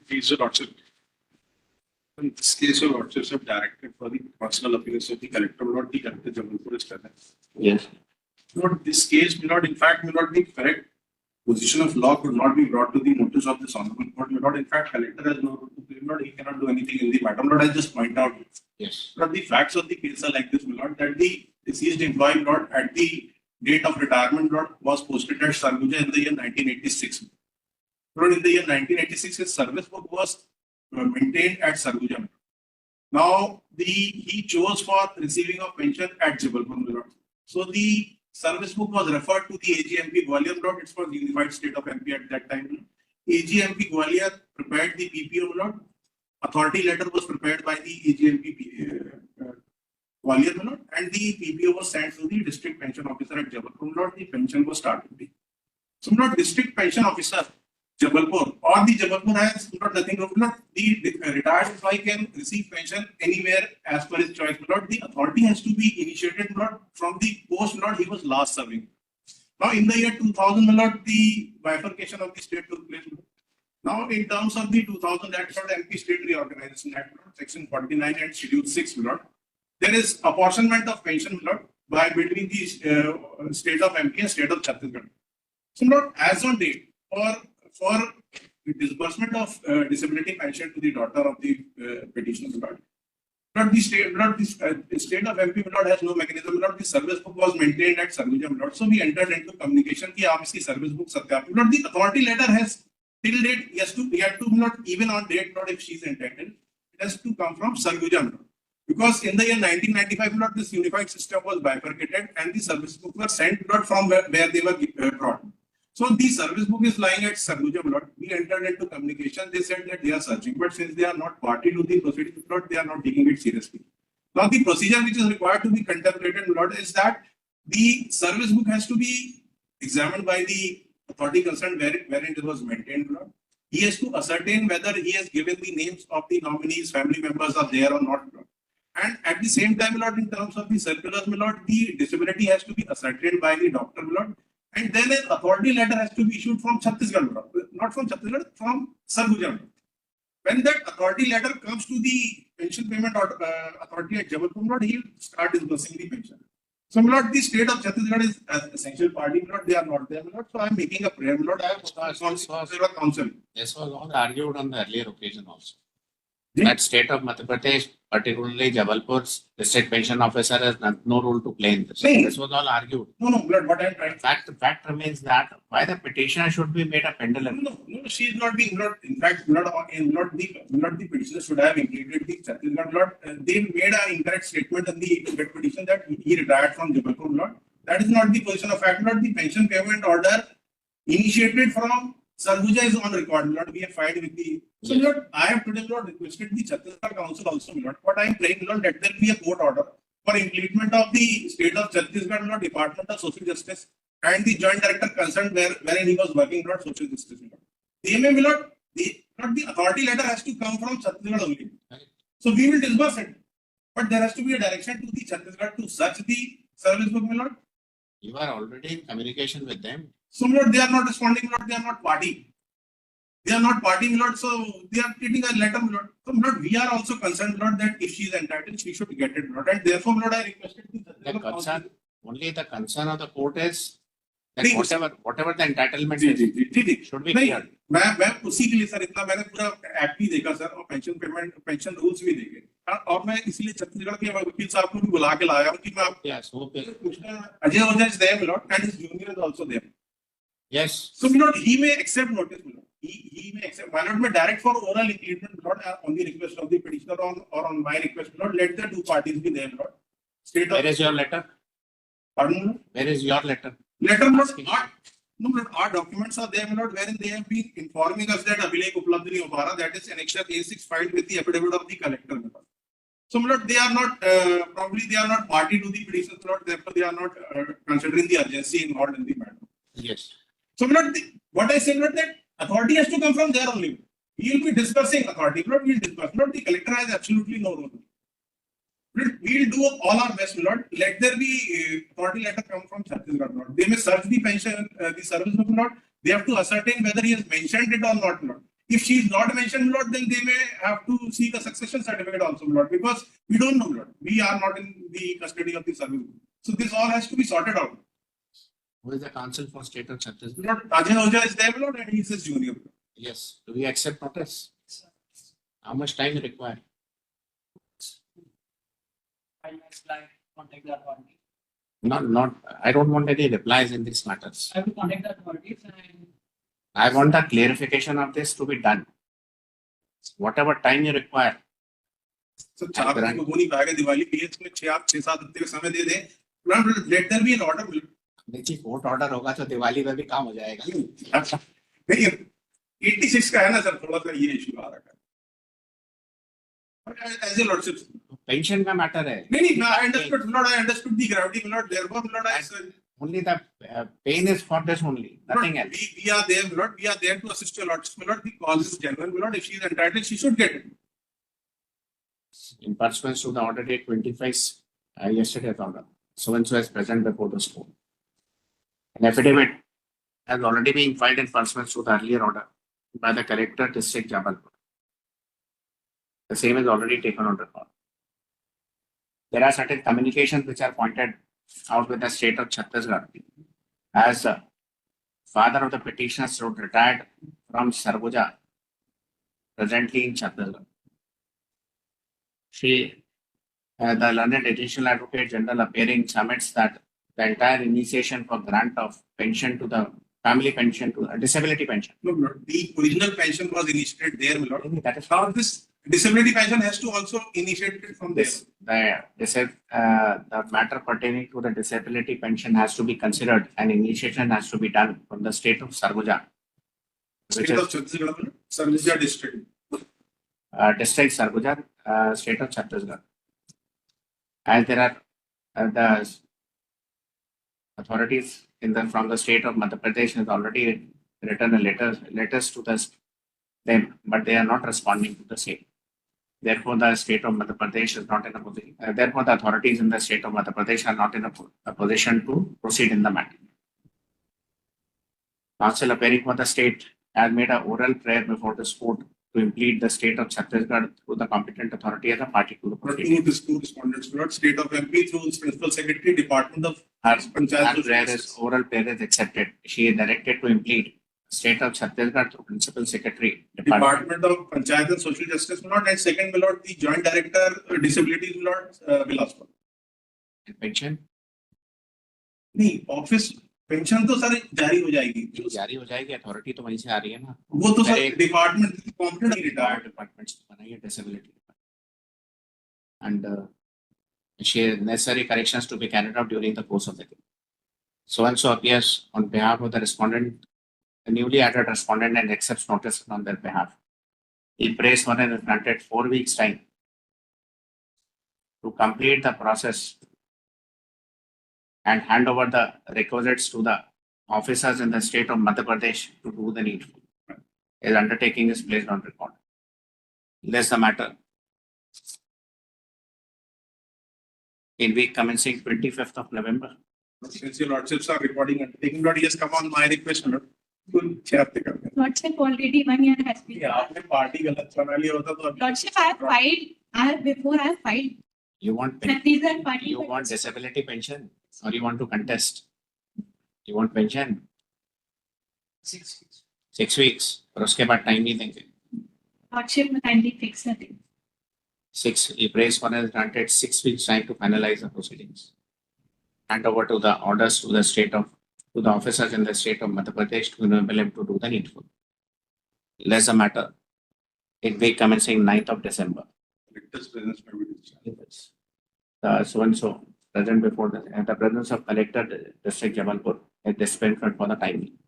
Please, Your Lordship. In this case, Your Lordships have directed for the personal appearance of the collector, not the collector Jabalpur is present. Yes. Lord, this case will not, in fact, will not be correct. Position of law could not be brought to the notice of this honorable court. Lord, in fact, collector has no role to play. Lord, he cannot do anything in the matter. Lord, I just point out. Yes. Lord, the facts of the case are like this, Lord, that the deceased employee, Lord, at the date of retirement, Lord, was posted at Sarguja in the year 1986. Lord, in the year 1986, his service book was maintained at Sarguja. Now, he chose for receiving a pension at Jabalpur, Lord. So the service book was referred to the AGMP Gwalior, Lord. It was unified state of MP at that time. AGMP Gwalior prepared the PPO, Lord. Authority letter was prepared by the AGMP Gwalior, Lord, and the PPO was sent to the district pension officer at Jabalpur, Lord. The pension was started. So, Lord, district pension officer Jabalpur or the Jabalpur has not nothing to do. The retired employee can receive pension anywhere as per his choice. But the authority has to be initiated not from the post not he was last serving. Now in the year 2000, not the bifurcation of the state took place. Now in terms of the 2000 Act, MP State Reorganization Act, Section 49 and Schedule 6, there is apportionment of pension by between the state of MP and state of Chhattisgarh. So not as on date for the disbursement of disability pension to the daughter of the petitioner, not the state, the state of MP has no mechanism. Not the service book was maintained at Sarguja. So we entered into communication कि आप इसकी service book सत्यापित. Not the authority letter has till date yet to not even on date not if she is entitled. It has to come from Sarguja. Because in the year 1995, not this unified system was bifurcated and the service book were sent not from where they were brought. So the service book is lying at Sarguja. We entered into communication. They said that they are searching, but since they are not party to the proceedings, they are not taking it seriously. Now the procedure which is required to be contemplated is that the service book has to be examined by the authority concerned wherein it was maintained. He has to ascertain whether he has given the names of the nominees, family members are there or not. And at the same time, in terms of the circulars, the disability has to be ascertained by the doctor. And then an authority letter has to be issued from Chhattisgarh, not from Chhattisgarh, from Sarguja. When that authority letter comes to the pension payment authority at Jabalpur, he will start disbursing the pension. So, the state of Chhattisgarh is an essential party, they are not there. So, I am making a prayer, I have counsel. This was all argued on the earlier occasion also. That state of Madhya Pradesh, particularly Jabalpur's district pension officer has no role to play in this. This was all argued. No, what I am trying. The fact remains that why the petitioner should be made a pendulum. No, she is not being in fact not the petitioner should have included the Chhattisgarh. They made an incorrect statement in the petition that he retired from Jabalpur. That is not the position of fact. The pension payment order initiated from Sarguja is on record. We have filed with the. So, I have today requested the Chhattisgarh Council also. What I am praying, let there be a court order for implement of the state of Chhattisgarh, Department of Social Justice, and the joint director concerned wherein he was working for social justice. They may not the authority letter has to come from Chhattisgarh only. So we will disburse it, but there has to be a direction to the Chhattisgarh to search the service book. You are already in communication with them. So, they are not responding, they are not party. They are not party, so they are getting a letter, So, we are also concerned, that if she is entitled, she should get it, And therefore, I requested the concern of the court is that whatever the entitlement is, should be cleared. मैं उसी के लिए sir इतना मैंने पूरा act भी देखा sir और पेंशन रूल्स भी देखे और मैं इसलिए छत्तीसगढ़ के वकील साहब को भी बुला के लाया हूँ कि मैं अजय ओझा is there, and his junior is also there. Yes. So, he may accept notice. He may accept. Why not direct for oral engagement, on the request of the petitioner or on my request, let the two parties be there, State Where is your letter? Pardon? Where is your letter? Letter, our documents are there, wherein they have been informing us that Abhilekhh उपलब्ध नहीं हो पा रहा. That is annexure A6 filed with the affidavit of the collector. So, they are not probably they are not party to the petition, therefore they are not considering the urgency involved in the matter. Yes. So, what I said, that authority has to come from there only. We will be discussing authority, we will discuss. The collector has absolutely no role. We will do all our best, Let there be authority letter come from Chhattisgarh, They may search the pension, the service book, They have to ascertain whether he has mentioned it or not, If she is not mentioned, Lord, then they may have to seek a succession certificate also, Lord, because we don't know, Lord. We are not in the custody of the service. So this all has to be sorted out. Who is the counsel for state of Chhattisgarh? Lord, Ajay is there, Lord, and he is his junior. Yes. Do we accept notice? How much time you require? Contact the authorities. Not. I don't want any replies in these matters. I will contact the authorities and I want the clarification of this to be done. Whatever time you require. So, 4 तारीख को हो नहीं पाएगा दिवाली के इसमें 6-7 हफ्ते का समय दे दें. Let there be an order. देखिए कोर्ट ऑर्डर होगा तो दिवाली में भी काम हो जाएगा. नहीं 86 का है ना सर, थोड़ा सा ये इशू आ रहा है. As a lordship. पेंशन का मैटर है. नहीं, I understood, Lord. I understood the gravity, Lord. Therefore, Lord, I said. Only the pain is for this only, nothing Lord, else. we are there, Lord. We are there to assist your Lordship, Lord. The cause is genuine, Lord. If she is entitled, she should get it. In pursuance to the order date 25, yesterday's order, so and so is present before the court. An affidavit has already been filed in pursuance to the earlier order by the collector district Jabalpur. The same is already taken on record. There are certain communications which are pointed out with the state of Chhattisgarh as the father of the petitioners who retired from Sarguja, presently in Chhattisgarh. The learned additional advocate general appearing submits that the entire initiation for grant of pension to the family pension to disability pension. No, Lord. The original pension was initiated there, Lord. That is Now this disability pension has to also initiate it from there. The matter pertaining to the disability pension has to be considered and initiation has to be done from the state of Sarguja, which State is of Chhattisgarh, Sarguja district. district Sarguja, state of Chhattisgarh. As there are the authorities from the state of Madhya Pradesh has already written a letters to them, but they are not responding to the same. Therefore, the state of Madhya Pradesh is not in a position. Therefore, the authorities in the state of Madhya Pradesh are not in a position to proceed in the matter. Counsel appearing for the state has made an oral prayer before this court to implead the state of Chhattisgarh through the competent authority as a party to the proceeding. Two respondents, Lord. State of MP through its principal secretary, Department of Oral prayer is accepted. She is directed to implead state of Chhattisgarh through principal secretary, Department of Panchayat and Social Justice, Lord. And second, Lord, the joint director, disabilities, Lord, Bilaspur. Pension? नहीं, office pension तो sir जारी हो जाएगी. जारी हो जाएगी, authority तो वहीं से आ रही है ना. वो तो sir department competent retired department बनाई है disability and necessary corrections to be carried out during the course of the case. So and so appears on behalf of the respondent, the newly added respondent, and accepts notice on their behalf. He prays for and is granted 4 weeks time to complete the process and hand over the requisites to the officers in the state of Madhya Pradesh to do the needful. His undertaking is placed on record. Less the matter. In week commencing 25th of November. Since your lordships are reporting undertaking, Lord, he has come on my request, Lord. Lordship already 1 year has been. Yeah, आपने party गलत बना लिया होता तो अभी. Lordship, I have filed. You want And these are party. you want disability pension or you want to contest? You want pension? 6 weeks. 6 weeks. और उसके बाद टाइम नहीं देंगे. Lordship kindly fix the thing. 6. He prays for has granted 6 weeks time to finalize the proceedings. Hand over to the orders to the officers in the state of Madhya Pradesh to enable him to do the needful. Less the matter. In week commencing 9th of December. The so and so present before the presence of collector district Jabalpur is dispensed for the time being.